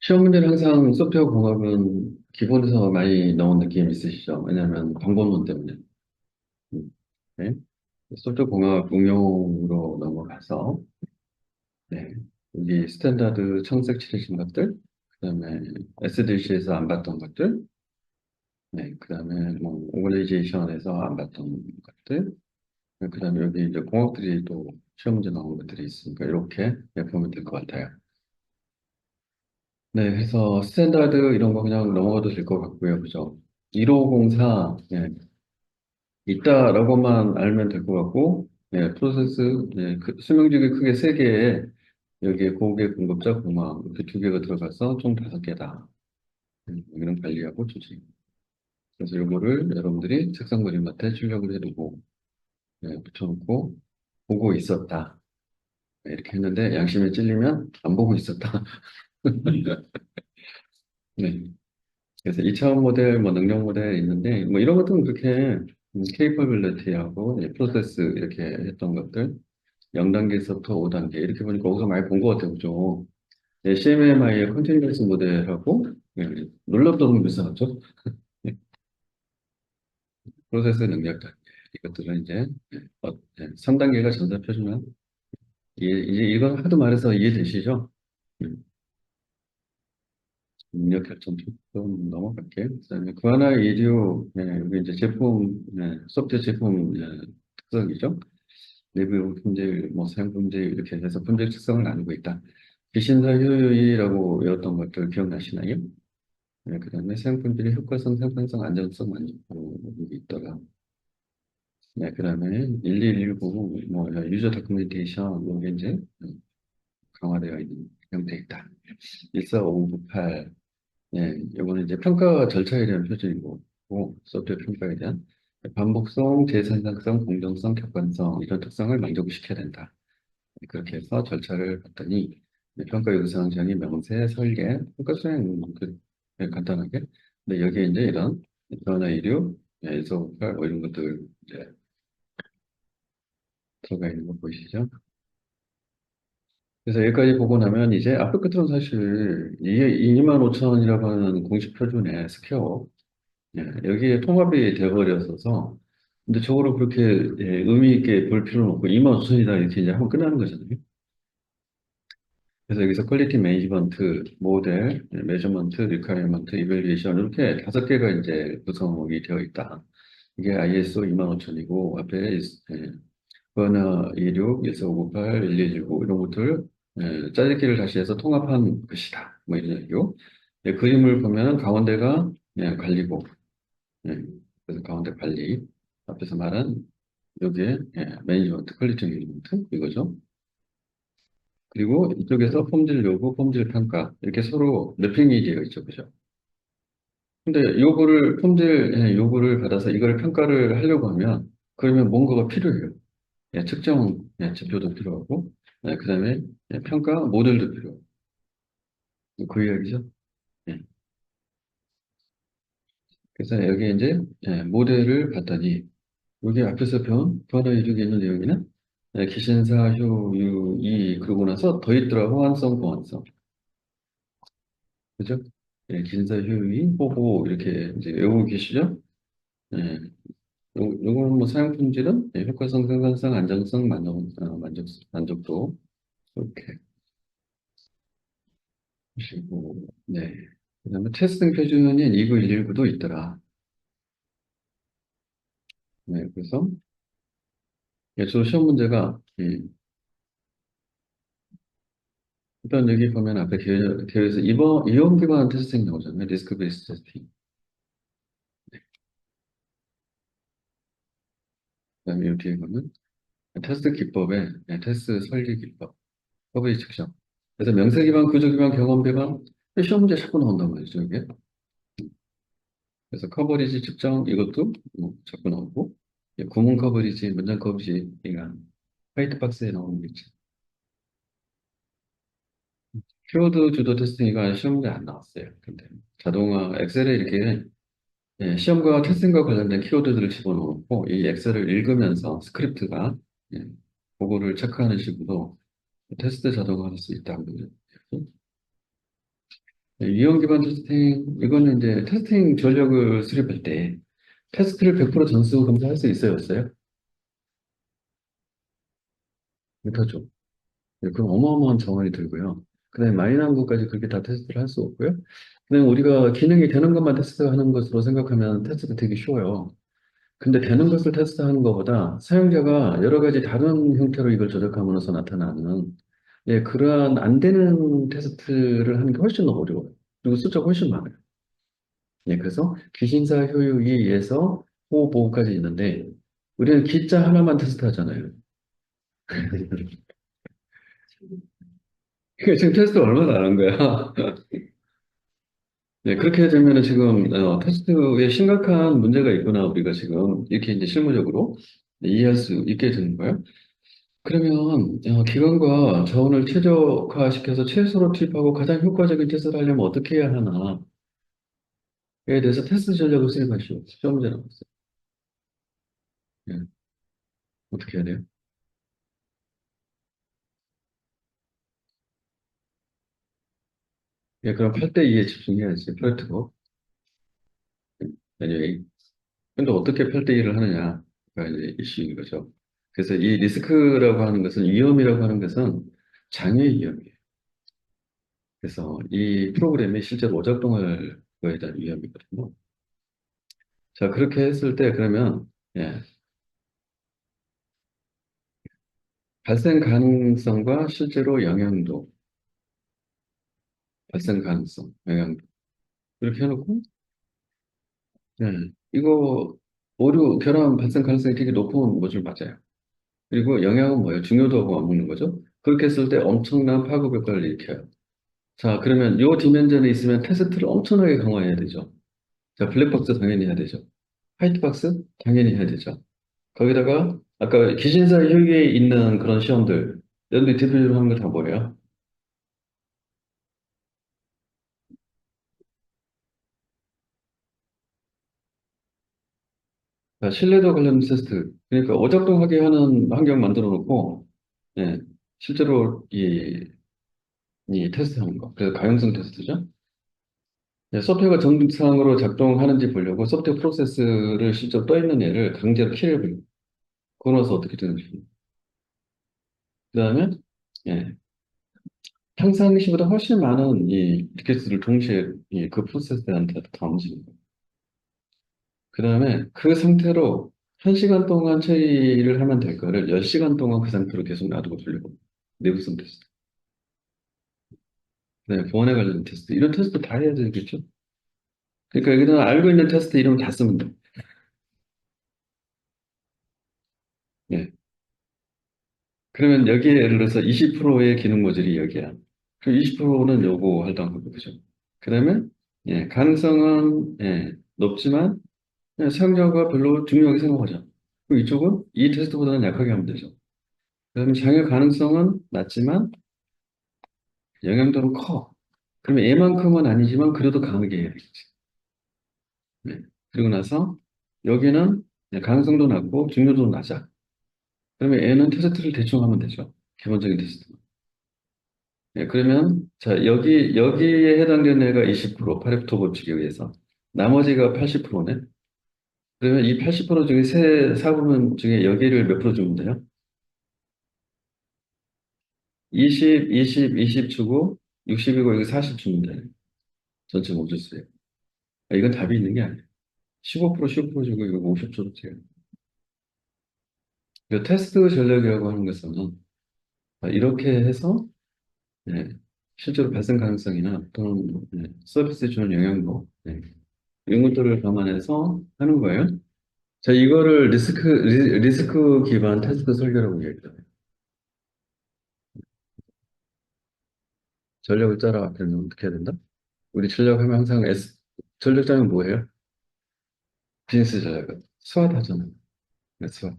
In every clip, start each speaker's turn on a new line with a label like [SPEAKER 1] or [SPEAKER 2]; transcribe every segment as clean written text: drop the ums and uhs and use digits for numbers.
[SPEAKER 1] 시험 문제는 항상 소프트웨어 공학은 기본에서 많이 나온 느낌 있으시죠? 왜냐하면 방법론 때문에. 네. 소프트웨어 공학 응용으로 넘어가서, 네. 여기 스탠다드 청색 칠해진 것들, 그 다음에 SDC에서 안 봤던 것들, 네. 그 다음에 뭐, 오버레이제이션에서 안 봤던 것들, 그 다음에 여기 이제 공학들이 또 시험 문제 나온 것들이 있으니까 이렇게 보면 될 것 같아요. 네, 그래서 스탠다드 이런 거 그냥 넘어가도 될 것 같고요. 그죠? 1504, 있다라고만 알면 될 것 같고, 프로세스, 수명주기 크게 세 개에 여기에 고객, 공급자, 공항 이렇게 두 개가 들어가서 총 다섯 개다. 여기는 관리하고 조직. 그래서 요거를 여러분들이 책상 그림한테 출력을 해두고, 붙여놓고, 보고 있었다. 이렇게 했는데 양심에 찔리면 안 보고 있었다. 네. 그래서 2차원 모델, 뭐 능력 모델 있는데, 뭐 이런 것들은 그렇게 capability하고 프로세스 이렇게 했던 것들, 0단계에서부터 5단계 이렇게 보니까 어디서 많이 본 것 같아요, 그죠? CMMI의 컨티뉴어스 모델하고 놀랍도 너무 비슷하죠? 프로세스 능력 단계 이것들은 이제 3단계가 전자 표준화. 이제 이건 하도 말해서 이해되시죠? 음, 능력 결정 좀 넘어갈게요. 그다음에 구하나 이디오 여기 이제 제품 소프트웨어 제품 특성이죠. 내부 품질, 뭐 사용 품질 이렇게 해서 품질 특성을 나누고 있다. 비신사 효율이라고 외웠던 것들 기억나시나요? 그다음에 사용 품질의 효과성, 생산성, 안전성 만족도가 있더라. 그다음에 1119, 뭐 유저 다큐멘테이션 이게 이제 강화되어 있는 형태에 있다. 14598, 이거는 이제 평가 절차에 대한 표준이고, 소프트웨어 평가에 대한 반복성, 재생산성, 공정성, 객관성 이런 특성을 만족시켜야 된다. 그렇게 해서 절차를 봤더니 평가 요구사항 정의, 명세, 설계, 평가 수행 간단하게. 근데 여기에 이제 이런 변화 이류, 에서팔 뭐 이런 것들 이제 들어가 있는 거 보이시죠? 그래서 여기까지 보고 나면 이제 앞에 끝으로는 사실 이게 25,000원이라고 하는 공식 표준의 스퀘어 여기에 통합이 돼버렸어서 근데 저거를 그렇게 의미 있게 볼 필요는 없고 25,000원이다 이렇게 이제 하면 끝나는 거잖아요. 그래서 여기서 퀄리티 매니지먼트, 모델, 메저먼트, 리퀘어리먼트, 이밸리에이션 이렇게 다섯 개가 이제 구성이 되어 있다. 이게 ISO 25000이고 앞에 버너 26, 14598, 1119 이런 것들 짜집기를 다시 해서 통합한 것이다. 뭐 이런 얘기고 그림을 보면 가운데가 관리고 그래서 가운데 관리 앞에서 말한 여기에 매니지먼트, 퀄리티 매니지먼트 이거죠. 그리고 이쪽에서 품질 요구, 품질 평가 이렇게 서로 매핑이 되어 있죠, 그죠? 근데 요구를 품질 요구를 받아서 이걸 평가를 하려고 하면 그러면 뭔가가 필요해요. 측정 지표도 필요하고, 그다음에 평가 모델도 필요하고 그 이야기죠. 예. 그래서 여기 이제 모델을 봤더니 여기 앞에서 배운 변화 이력에 있는 내용이는 기신사 효율이 그러고 나서 더 있더라 호환성, 보완성. 그죠? 기신사 효율이 호호 이렇게 이제 외우고 계시죠? 예. 요거는 뭐 사용 품질은 효과성, 생산성, 안정성, 만족도 이렇게 보시고 그다음에 테스팅 표준인 29119도 있더라. 그래서 저 시험 문제가 일단 여기 보면 앞에 기회에서 이원 기반 테스팅 나오잖아요. 리스크 베이스 테스팅. 그다음에 여기 뒤에 보면 테스트 기법에 테스트 설계 기법, 커버리지 측정. 그래서 명세 기반, 구조 기반, 경험 기반 시험 문제 자꾸 나온단 말이죠. 이게. 그래서 커버리지 측정 이것도 자꾸 나오고 구문 커버리지, 문장 커버리지 그러니까 화이트 박스에 나오는 게 있죠. 키워드 주도 테스팅이가 시험 문제 안 나왔어요. 근데 자동화 엑셀에 이렇게 시험과 테스팅과 관련된 키워드들을 집어넣고 이 엑셀을 읽으면서 스크립트가 예, 그거를 체크하는 식으로 테스트 자동화할 수 있다고. 유형 기반 테스팅, 이거는 이제 테스팅 전력을 수립할 때 테스트를 100% 전수 검사할 수 있어요, 없어요? 못하죠. 네, 그럼 어마어마한 자원이 들고요. 그다음에 마이너한 것까지 그렇게 다 테스트를 할 수 없고요. 그다음에 우리가 기능이 되는 것만 테스트하는 것으로 생각하면 테스트가 되게 쉬워요. 근데 되는 것을 테스트하는 것보다 사용자가 여러 가지 다른 형태로 이걸 조작함으로써 나타나는 예, 그러한 안 되는 테스트를 하는 게 훨씬 더 어려워요. 그리고 숫자가 훨씬 많아요. 예, 그래서 귀신사 효율에 의해서 호흡 보호까지 있는데 우리는 기자 하나만 테스트하잖아요. 그게 지금 테스트 얼마나 안 한 거야? 네, 그렇게 되면은 지금 테스트에 심각한 문제가 있구나 우리가 지금 이렇게 이제 실무적으로 이해할 수 있게 되는 거예요. 그러면 기관과 자원을 최적화시켜서 최소로 투입하고 가장 효과적인 테스트를 하려면 어떻게 해야 하나에 대해서 테스트 전략을 수립하시오. 시험 문제 나왔어요. 예, 어떻게 해야 돼요? 예, 그럼 8대 2에 집중해야지. 프로젝트고. anyway. 근데 어떻게 8대 2를 하느냐가 이제 이슈인 거죠. 그래서 이 리스크라고 하는 것은 위험이라고 하는 것은 장애 위험이에요. 그래서 이 프로그램이 실제로 오작동할 거에 대한 위험이거든요. 자, 그렇게 했을 때 그러면 예, 발생 가능성과 실제로 영향도, 발생 가능성, 영향도 이렇게 해놓고 예, 이거 오류 결함 발생 가능성이 되게 높은 것을 맞아요. 그리고 영향은 뭐예요? 중요도하고 맞먹는 거죠. 그렇게 했을 때 엄청난 파급 효과를 일으켜요. 자, 그러면 요 디멘전에 있으면 테스트를 엄청나게 강화해야 되죠. 자, 블랙박스 당연히 해야 되죠. 화이트박스 당연히 해야 되죠. 거기다가 아까 기신사 혈기에 있는 그런 시험들, 여러분들이 대표적으로 하는 거 다 뭐예요? 자, 신뢰도 관련 테스트. 그러니까 오작동하게 하는 환경 만들어 놓고, 예, 실제로 이 테스트 하는 거. 그래서 가용성 테스트죠. 예, 소프트웨어가 정상으로 작동하는지 보려고 소프트웨어 프로세스를 실제로 떠 있는 애를 강제로 키를 보려고. 그러고 나서 어떻게 되는지. 그 다음에, 예, 평상시보다 훨씬 많은 이 리퀘스트를 동시에 그 프로세스한테 다 움직이는 거예요. 그 다음에 그 상태로 1시간 동안 처리를 하면 될 거를 10시간 동안 그 상태로 계속 놔두고 돌려고. 내구성 테스트. 네, 보안에 관련 테스트. 이런 테스트 다 해야 되겠죠? 그러니까 여기다 알고 있는 테스트 이름 다 쓰면 돼. 예. 그러면 여기에 예를 들어서 20%의 기능 모듈이 여기야. 그 20%는 요거 할당하고 그죠? 그 다음에 예, 가능성은 예, 높지만 사용자가 별로 중요하게 생각하죠. 그럼 이쪽은 이 테스트보다는 약하게 하면 되죠. 그다음에 장애 가능성은 낮지만 영향도는 커. 그러면 얘만큼은 아니지만 그래도 강하게 해야겠지. 네. 그리고 나서 여기는 가능성도 낮고 중요도도 낮아. 그러면 얘는 테스트를 대충 하면 되죠. 기본적인 테스트. 네, 그러면 자 여기에 해당되는 애가 20% 파레토 법칙에 의해서 나머지가 80%네. 그러면 이 80% 중에 세 사부분 중에 여기를 몇 프로 주면 돼요? 20, 20, 20 주고 60이고 여기 40 주면 돼요. 전체 모조수예요. 이건 답이 있는 게 아니에요. 15% 15% 주고 이거 50% 줘요. 그 테스트 전략이라고 하는 것은 이렇게 해서 네, 실제로 발생 가능성이나 또는 서비스에 주는 영향도 이런 것들을 감안해서 하는 거예요. 자, 이거를 리스크 기반 테스트 설계라고 얘기해요. 전략을 짜라. 그러면 어떻게 해야 된다? 우리 전략하면 항상 전략 짜면 뭐예요? 비즈니스 전략은 스왓 하잖아요. 네, 스왓.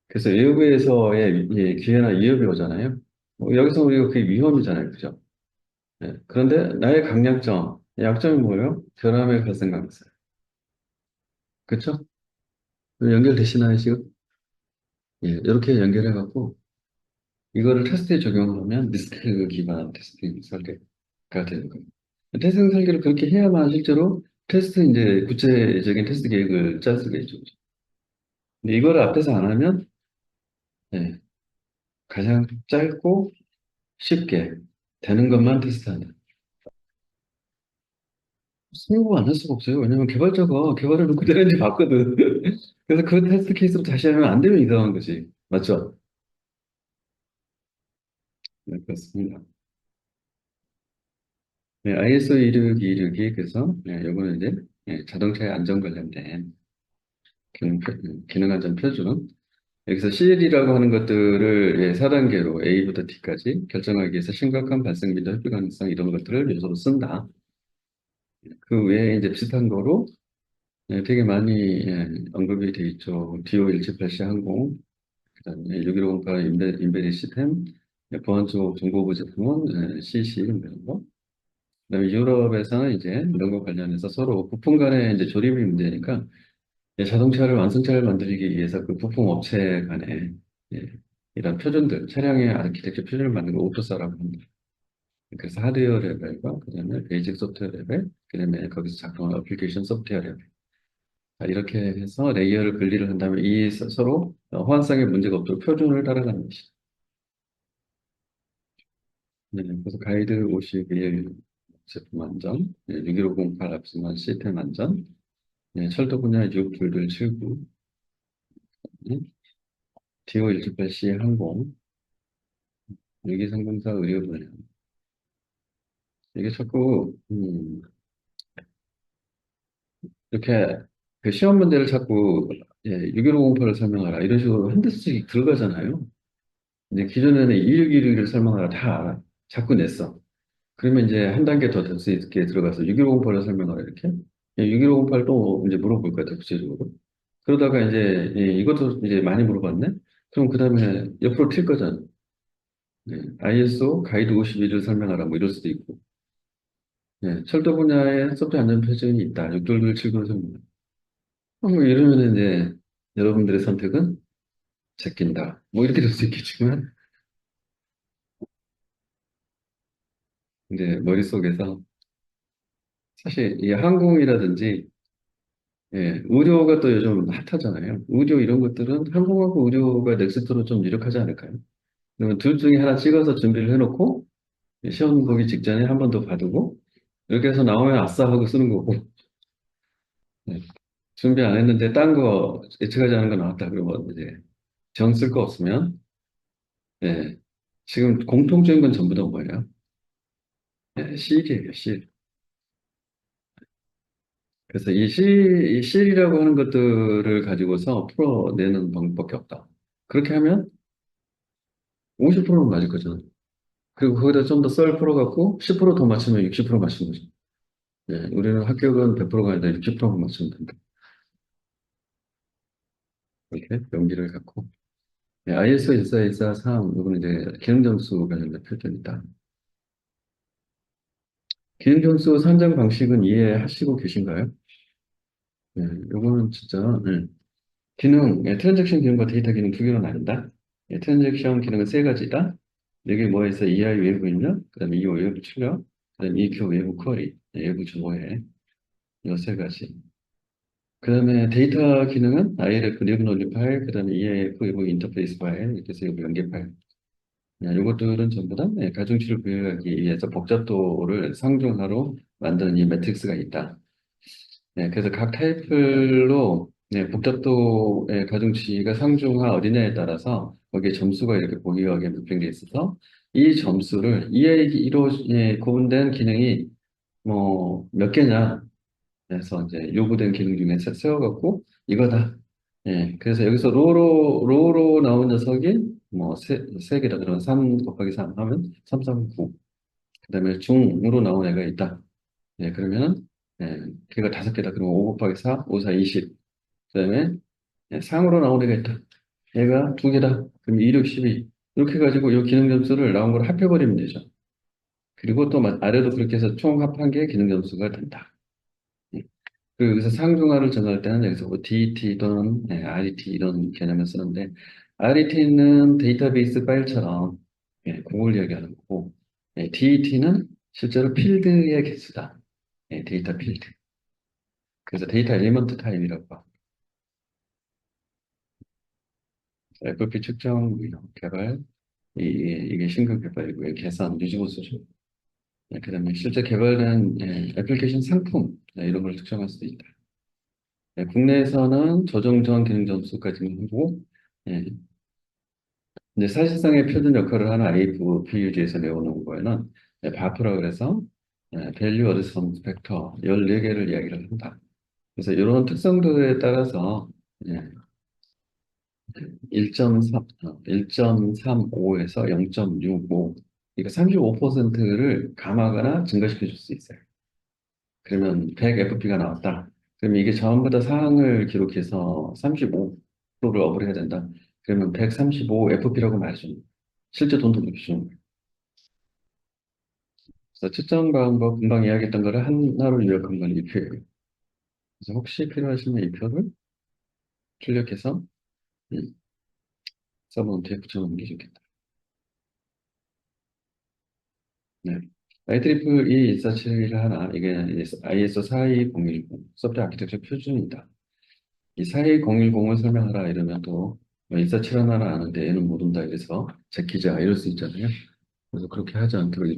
[SPEAKER 1] 그래서 외부에서의 기회나 위협이 오잖아요. 여기서 우리가 그게 위험이잖아요. 그죠? 네. 그런데 나의 강약점, 약점이 뭐예요? 결함의 발생 가능성. 그쵸? 연결되시나요, 지금? 예, 이렇게 연결해갖고, 이거를 테스트에 적용하면 리스크 기반 테스팅 설계. 되는 거예요. 태생 설계를 그렇게 해야만 실제로 테스트, 이제 구체적인 테스트 계획을 짤 수가 있죠. 근데 이거를 앞에서 안 하면, 예, 가장 짧고 쉽게 되는 것만 테스트한다. 승부 안 할 수가 없어요. 왜냐면 개발자가 개발을 놓고 되는지 봤거든. 그래서 그 테스트 케이스로 다시 하면 안 되면 이상한 거지. 맞죠? 네, 그렇습니다. 네, ISO 26262, 그래서, 네, 요거는 이제, 자동차의 안전 관련된 기능 안전 표준. 여기서 CL이라고 하는 것들을 4단계로 A부터 D까지 결정하기 위해서 심각한 발생 빈도, 회피 가능성 이런 것들을 요소로 쓴다. 그 외에 이제 비슷한 거로 되게 많이 언급이 돼 있죠. DO178C 항공, 그다음에 6108 인베디 시스템, 보안 쪽 정보부 제품은 CC 이런 거. 그다음에 유럽에서는 이제 이런 거 관련해서 서로 부품 간의 이제 조립이 문제니까 자동차를 완성차를 만들기 위해서 그 부품 업체 간에 예, 이런 표준들, 차량의 아키텍처 표준을 만드는 거 오토사라고 합니다. 그래서 하드웨어 레벨과 그다음에 베이직 소프트웨어 레벨, 그다음에 거기서 작동하는 어플리케이션 소프트웨어 레벨. 자, 이렇게 해서 레이어를 분리를 한 다음에 이 서로 호환성에 문제가 없도록 표준을 따라가는 것이죠. 네, 그래서 가이드 51 제품 안전, 61508 앞서만 시스템 안전, 철도 분야 62279, DO 128C 항공, 유기상공사 의료 분야. 이게 자꾸 이렇게 그 시험 문제를 자꾸 61508을 설명하라 이런 식으로 한 대씩 들어가잖아요. 이제 기존에는 2616을 설명하라 다 자꾸 냈어. 그러면 이제 한 단계 더 될 수 있게 들어가서 6158을 설명하라 이렇게. 6158도 이제 물어볼 것 같아, 구체적으로. 그러다가 이제 이것도 이제 많이 물어봤네? 그럼 그 다음에 옆으로 튈 거잖아. ISO 가이드 51을 설명하라 뭐 이럴 수도 있고. 철도 분야에 소프트 안전 표준이 있다. 62279를 설명하라. 뭐 이러면 이제 여러분들의 선택은 제낀다. 뭐 이렇게 될 수 있겠지만, 이제 머릿속에서 사실 이 항공이라든지 의료가 또 요즘 핫하잖아요. 의료 이런 것들은 항공하고 의료가 넥스트로 좀 유력하지 않을까요? 그러면 둘 중에 하나 찍어서 준비를 해놓고 시험 보기 직전에 한 번 더 봐두고 이렇게 해서 나오면 아싸 하고 쓰는 거고 네. 준비 안 했는데 딴 거 예측하지 않은 거 나왔다 그러면 이제 정 쓸 거 없으면 예. 지금 공통적인 건 전부 다 뭐예요? C이에요, C. 그래서 이 C이라고 하는 것들을 가지고서 풀어내는 방법밖에 없다. 그렇게 하면 50%는 맞을 거잖아. 그리고 거기다 좀 더 썰 풀어갖고 10%더 맞추면 60% 맞춘 거죠. 우리는 합격은 100%가 아니라 60%만 맞추면 된다. 이렇게 용기를 갖고. ISO 14143, 이거는 이제 기능 점수 관련된 표준이다. 기능 점수 산정 방식은 이해하시고 계신가요? 요거는 진짜, 트랜잭션 기능과 데이터 기능 두 개로 나뉜다. 트랜잭션 기능은 세 가지다. 여기 뭐에서 EI 외부 입력, 그 다음에 EO 외부 출력, 그 다음에 EQ 외부 쿼리, 외부 정보에 이 세 가지. 그 다음에 데이터 기능은 IRF 리브 논리 파일, 그 다음에 EAF 외부 인터페이스 파일, 이렇게 해서 외부 연계 파일. 이것들은 전부 다 가중치를 부여하기 위해서 복잡도를 상중하로 만드는 이 매트릭스가 있다. 그래서 각 타입별로 복잡도의 가중치가 상중하 어디냐에 따라서 거기에 점수가 이렇게 보기하게 분배되어 있어서 이 점수를 EA1로 구분된 기능이 뭐 몇 개냐 해서 이제 요구된 기능 중에 세워갖고 이거다. 그래서 여기서 로로 나온 녀석이 뭐 세 개다. 그러면 3 곱하기 3 하면 3, 3, 9. 그다음에 중으로 나온 애가 있다. 그러면은 걔가 5개다. 그러면 5 곱하기 4, 5, 4, 20. 그다음에 상으로 나온 애가 있다. 얘가 2개다. 그럼 2, 6, 12. 이렇게 해가지고 이 기능 점수를 나온 걸 합해버리면 되죠. 그리고 또 아래도 그렇게 해서 총 합한 게 기능 점수가 된다. 그리고 여기서 상중하를 정할 때는 여기서 뭐 DET 또는 RET 이런 개념을 쓰는데 RET는 데이터베이스 파일처럼 그걸 이야기하는 거고 DET는 실제로 필드의 개수다. 예, 데이터 필드. 그래서 데이터 엘리먼트 타입이라고 봐. FP 측정, 개발, 이게 신규 개발이고요. 계산, 유지보수죠. 예, 그다음에 실제 개발된 애플리케이션 상품 이런 걸 측정할 수도 있다. 예, 국내에서는 조정 전 기능 점수까지는 하고, 예, 이제 사실상의 표준 역할을 하는 IFPUG에서 내어놓은 거에는 바프라 그래서 Value Adjustment Factor 14개를 이야기를 한다. 그래서 이런 특성들에 따라서 예, 1.3, 1.35에서 0.65, 그러니까 35%를 감하거나 증가시켜 줄 수 있어요. 그러면 100 FP가 나왔다. 그러면 이게 전부 다 사항을 기록해서 35%를 업을 해야 된다. 그러면 135 FP라고 말해줍니다. 실제 돈도 못 주는 거예요. 그래서 측정 방법 금방 이야기했던 거를 하나로 요약한 건 이 표예요. 그래서 혹시 필요하시면 이 표를 출력해서 음, 서버노트에 붙여놓는 게 좋겠다. 네. IEEE 147을 하나, 이게 ISO 42010 소프트 아키텍처 표준이다. 이 42010을 설명하라 이러면 또 147 하나를 아는데 얘는 모른다 이래서 제끼자 이럴 수 있잖아요. 그래서 그렇게 하지 않도록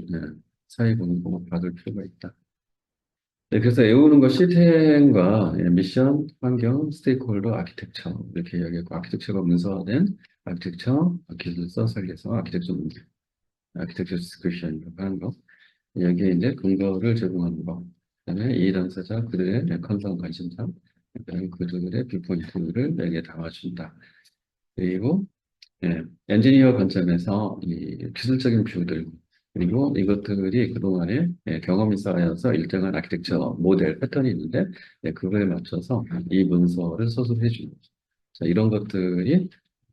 [SPEAKER 1] 42010을 받을 필요가 있다. 네, 그래서 외우는 것 시스템과 미션, 환경, 스테이크홀더, 아키텍처 이렇게 이야기했고 아키텍처가 문서화된 아키텍처, 기술서, 설계서, 아키텍처 문제, 아키텍처 디스크리션이라고 하는 거 여기에 이제 근거를 제공하는 거 그다음에 이해 당사자 그들의 컨선 관심사 그다음에 그들의 뷰포인트를 내게 담아준다. 그리고 엔지니어 관점에서 이 기술적인 뷰들 그리고 이것들이 그동안에 경험이 쌓여서 일정한 아키텍처 모델 패턴이 있는데 그거에 맞춰서 이 문서를 서술해 주는 거죠. 자, 이런 것들이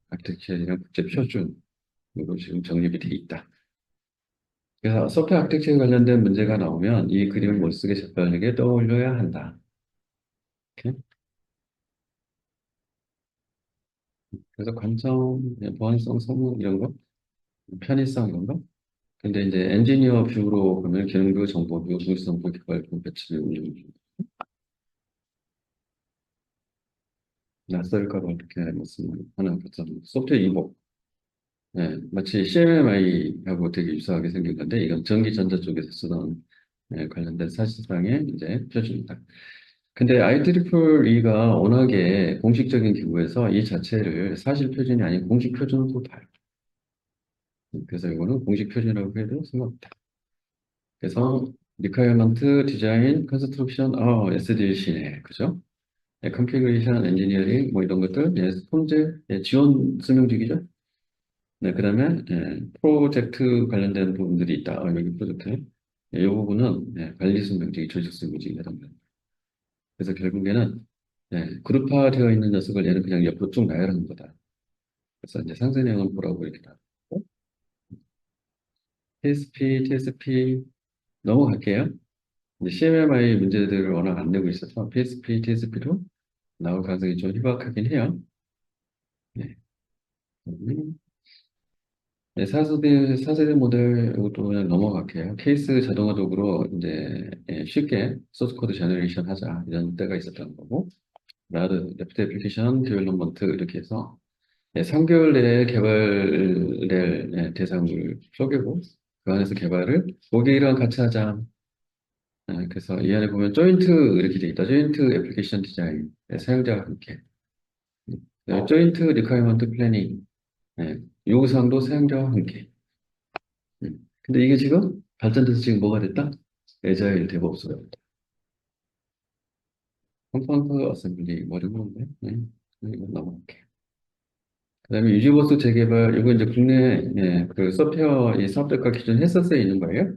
[SPEAKER 1] 아키텍처랑 국제 표준으로 지금 정립이 돼 있다. 그래서 소프트웨어 아키텍처에 관련된 문제가 나오면 이 그림을 못쓰게 재빠르게 떠올려야 한다. 이렇게. 그래서 관점, 보안성, 성능 이런 거, 편의성 이런 거. 근데 이제 엔지니어 뷰로 보면 기능도 정보도 중시정보 개발도 배치 운영 중. 낯설까 봐 이렇게 무슨 하나 봤잖아요. 소프트웨어 이복. 마치 CMMI하고 되게 유사하게 생긴 건데 이건 전기전자 쪽에서 쓰던 관련된 사실상의 이제 표준이다. 근데 IEEE가 워낙에 공식적인 기구에서 이 자체를 사실 표준이 아닌 공식 표준으로 봐요. 그래서 이거는 공식 표준이라고 해도 상관없다. 그래서 requirement, design, construction, SDLC네. 그죠? configuration, engineering, 뭐 이런 것들, 문제, 지원 설명직이죠. 네, 그다음에 프로젝트 관련된 부분들이 있다. 여기 프로젝트. 이 부분은 관리 설명직이 조직 설명직이라는 겁니다. 그래서 결국에는 그룹화되어 있는 녀석을 얘는 그냥 옆으로 쭉 나열하는 거다. 그래서 이제 상세 내용을 보라고 이렇게 나왔고, TSP, TSP 넘어갈게요. 이제 CMMI 문제들을 워낙 안 내고 있어서 PSP, TSP도 나올 가능성이 좀 희박하긴 해요. 네. 네, 4세대 모델 이것도 그냥 넘어갈게요. 케이스 자동화 도구로 이제 쉽게 소스 코드 제너레이션 하자 이런 때가 있었던 거고, 라드, 레프트 애플리케이션, 디벨롭먼트 이렇게 해서 3개월 내에 개발될 대상을 쪼개고 그 안에서 개발을 5개월이랑 같이 하자. 그래서 이 안에 보면 조인트 이렇게 돼 있다. 조인트 애플리케이션 디자인, 사용자와 함께. 조인트 리퀘어리먼트 플래닝, 요구사항도 사용자와 함께. 근데 이게 지금 발전돼서 지금 뭐가 됐다? 에자일 데브옵스가 됐다. 컴파운드 어셈블리 뭐 이런 건데. 이거 넘어갈게. 그다음에 유지보수 재개발, 이거 이제 국내 그 소프트웨어 이 사업자가 기존 했었어야 있는 거예요.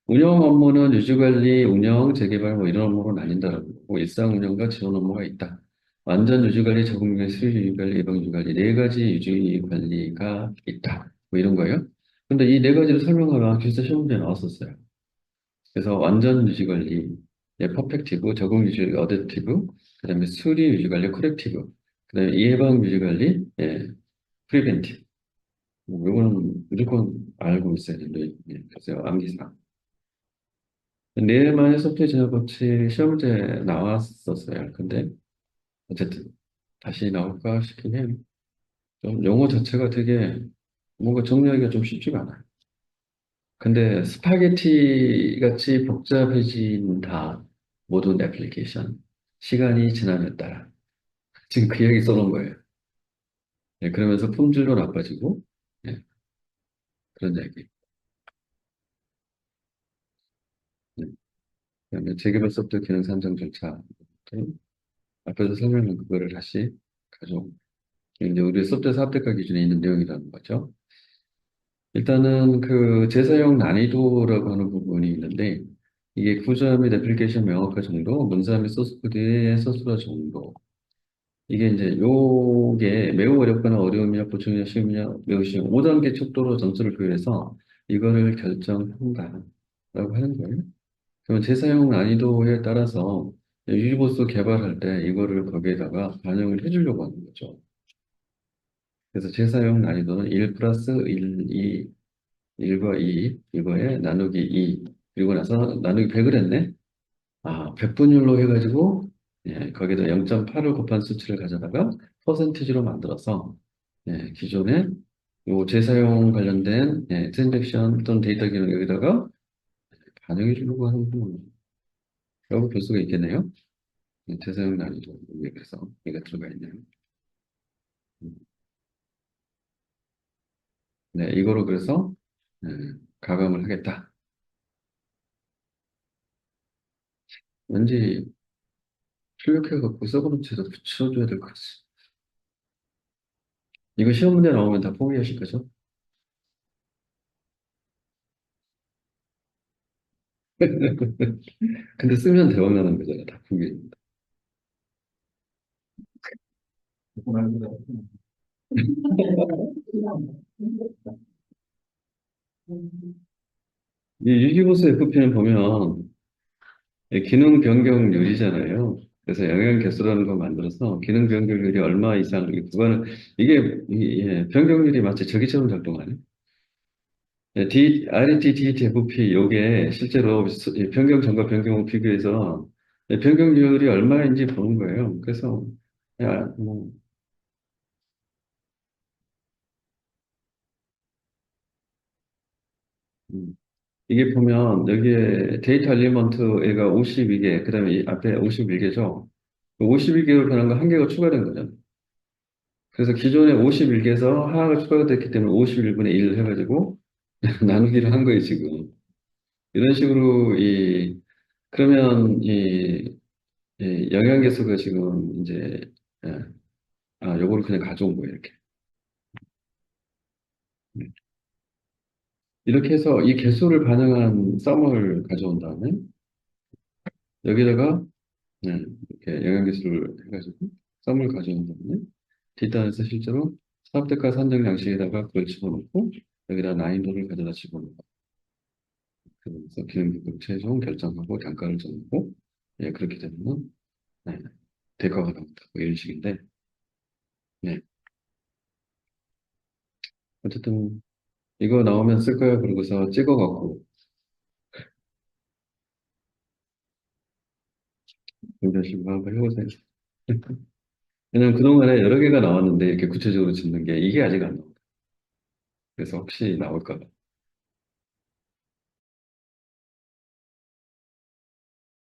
[SPEAKER 1] 운영 업무는 유지관리, 운영, 재개발 뭐 이런 업무로 나뉜다라고 뭐 일상 운영과 지원 업무가 있다. 완전 유지관리, 적응관리, 수요 유지관리, 예방 유지관리 네 가지 유지관리가 있다. 뭐 이런 거예요. 근데 이 네 가지를 설명하면 기술사 시험 문제에 나왔었어요. 그래서 완전 유지관리, 퍼펙티브, 적응 유지, 어댑티브, 그다음에 수리 유지관리, 코렉티브, 그다음에 예방 유지관리, 프리벤티브. 뭐 이거는 무조건 알고 있어야 된다. 그래서 암기사. 내일만의 소프트웨어 제어법칙 시험 문제 나왔었어요. 근데 어쨌든 다시 나올까 싶긴 해요. 좀 용어 자체가 되게 뭔가 정리하기가 좀 쉽지가 않아요. 근데 스파게티 같이 복잡해진다. 모든 애플리케이션. 시간이 지남에 따라. 지금 그 얘기 써놓은 거예요. 네, 그러면서 품질도 나빠지고, 네, 그런 얘기. 네. 그다음에 재개발 소프트웨어 기능 산정 절차. 앞에서 설명한 그거를 다시 가져오고. 이제 우리 소프트웨어 사업대가 기준에 있는 내용이라는 거죠. 일단은 그 재사용 난이도라고 하는 부분이 있는데, 이게 구조화 및 애플리케이션 명확화 정도, 문서 및 소스 코드의 서술화 정도. 이게 이제 요게 매우 어렵거나 어려우냐, 보충이냐, 쉬우냐, 매우 쉬움. 5단계 척도로 점수를 부여해서 이거를 결정한다라고 하는 거예요. 그러면 재사용 난이도에 따라서 유지보수 개발할 때 이거를 거기에다가 반영을 해주려고 하는 거죠. 그래서 재사용 난이도는 1 플러스 1, 2, 1과 2, 이거에 나누기 2, 그리고 나서 나누기 100을 했네? 아, 백분율로 해가지고, 예, 거기다 0.8을 곱한 수치를 가져다가 퍼센티지로 만들어서, 예, 기존에 요 재사용 관련된, 예, 트랜잭션 또는 데이터 기능 여기다가 반영해 주려고 하는 부분이라고 볼 수가 있겠네요. 예, 재사용 난이도, 여기 그래서, 여기가 들어가 있네요. 음, 네, 이거로 그래서, 예, 가감을 하겠다. 왠지 출력해갖고 서브노트에다 붙여줘야 될 것 같아. 이거 시험 문제 나오면 다 포기하실 거죠? 근데 쓰면 대박 나는 거잖아, 다 포기. 이 유기보수 FP는 보면 이 기능 변경률이잖아요. 그래서 영향 개수라는 걸 만들어서 기능 변경률이 얼마 이상 이 구간을 이게 예, 변경률이 마치 전기처럼 작동하네. 예, RET, DET, FP 요게 실제로 이 변경 전과 변경 후 비교해서 변경률이 얼마인지 보는 거예요. 그래서 야, 뭐, 음. 이게 보면 여기에 데이터 엘리먼트 얘가 52개, 그다음에 이 앞에 51개죠. 51개로 변한 거 한 개가 추가된 거죠. 그래서 기존에 51개에서 하나가 추가가 됐기 때문에 51분의 1을 해가지고 나누기를 한 거예요, 지금. 이런 식으로 그러면 이 영양계수가 지금 이제, 예, 요거를 그냥 가져온 거예요, 이렇게. 이렇게 해서 이 개수를 반영한 썸을 가져온 다음에 여기다가 이렇게 영양계수를 해가지고 썸을 가져온 다음에 뒷단에서 실제로 사업대가 산정 양식에다가 그걸 집어넣고 여기다 난이도를 가져다 집어넣고 그러면서 기능부분 최종 결정하고 단가를 정하고 예, 그렇게 되면 네, 대가가 나온다. 뭐 이런 식인데 네, 어쨌든 이거 나오면 쓸 거야 그러고서 찍어갖고 이런 식으로 한번 해보세요. 왜냐면 그동안에 여러 개가 나왔는데 이렇게 구체적으로 짓는 게 이게 아직 안 나와. 그래서 혹시 나올까 봐.